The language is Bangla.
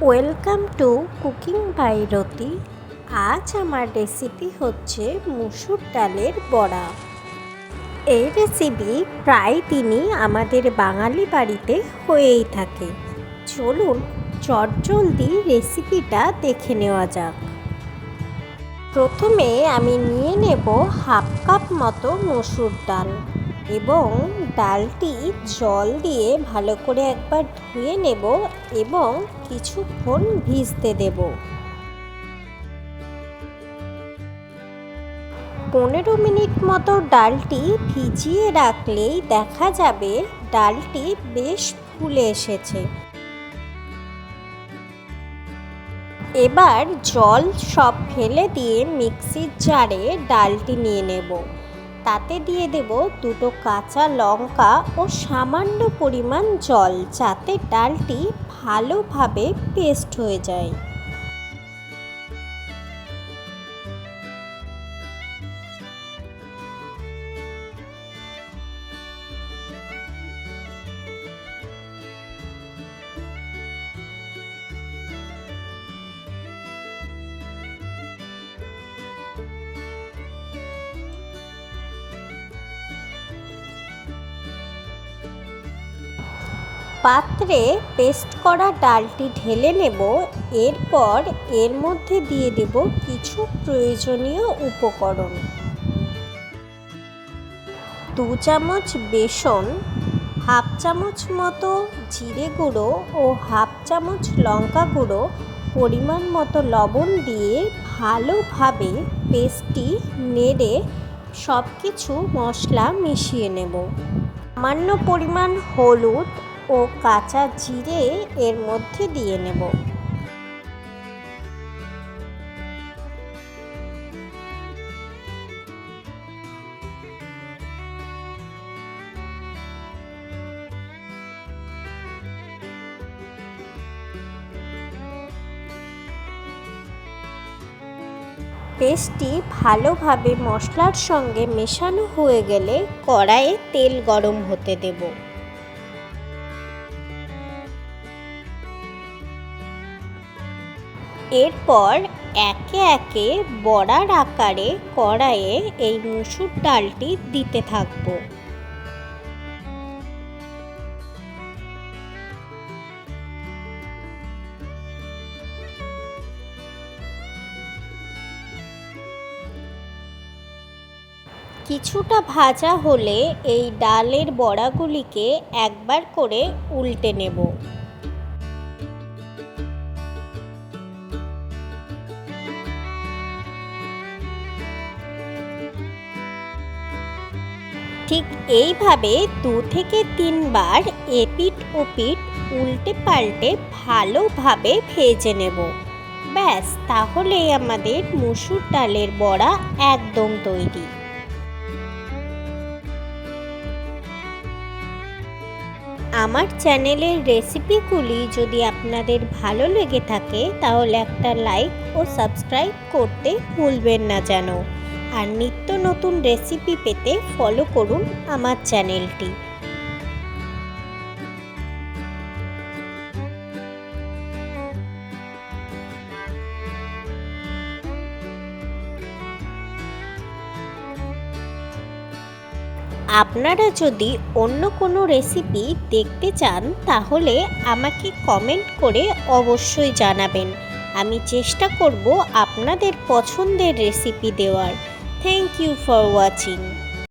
ওয়েলকাম টু কুকিং বাই রতি। আজ আমার রেসিপি হচ্ছে মুসুর ডালের বড়া। এই রেসিপি প্রায় দিনই আমাদের বাঙালি বাড়িতে হয়েই থাকে। চলুন চটজলদি রেসিপিটা দেখে নেওয়া যাক। প্রথমে আমি নিয়ে নেব হাফ কাপ মতো মসুর ডাল এবং ডালটি জল দিয়ে ভালো করে একবার ধুয়ে নেব এবং কিছুক্ষণ ভিজতে দেব। 15 মিনিট মতো ডালটি ভিজিয়ে রাখলেই দেখা যাবে ডালটি বেশ ফুলে এসেছে। এবার জল সব ফেলে দিয়ে মিক্সির জারে ডালটি নিয়ে নেব। তাতে দিয়ে দেব 2 কাঁচা লঙ্কা ও সামান্য পরিমাণ জল, যাতে ডালটি ভালোভাবে পেস্ট হয়ে যায়। পাত্রে পেস্ট করা ডালটি ঢেলে নেব। এরপর এর মধ্যে দিয়ে দেব কিছু প্রয়োজনীয় উপকরণ। 2 চামচ বেসন, হাফ চামচ মতো জিরে গুঁড়ো ও হাফ চামচ লঙ্কা গুঁড়ো, পরিমাণ মতো লবণ দিয়ে ভালোভাবে পেস্টটি নেড়ে সব কিছু মশলা মিশিয়ে নেব। সামান্য পরিমাণ হলুদ ও কাঁচা জিরে এর মধ্যে দিয়ে নেব। পেস্টটি ভালোভাবে মশলার সঙ্গে মেশানো হয়ে গেলে কড়াইয়ে তেল গরম হতে দেব। এরপর একে একে বড়ার আকারে কড়াইয়ে এই মুসুর ডালটি দিতে থাকব। কিছুটা ভাজা হলে এই ডালের বড়াগুলিকে একবার করে উল্টে নেব। ঠিক এইভাবে 2 থেকে 3 বার এপিঠ ওপিঠ উল্টে পাল্টে ভালোভাবে ভেজে নেব। ব্যাস, তাহলেই আমাদের মুসুর ডালের বড়া একদম তৈরি। আমার চ্যানেলের রেসিপিগুলি যদি আপনাদের ভালো লেগে থাকে তাহলে একটা লাইক ও সাবস্ক্রাইব করতে ভুলবেন না যেন। আর নিত্য নতুন রেসিপি পেতে ফলো করুন আমার চ্যানেলটি। আপনারা যদি অন্য কোনো রেসিপি দেখতে চান তাহলে আমাকে কমেন্ট করে অবশ্যই জানাবেন। আমি চেষ্টা করব আপনাদের পছন্দের রেসিপি দেওয়ার। Thank you for watching.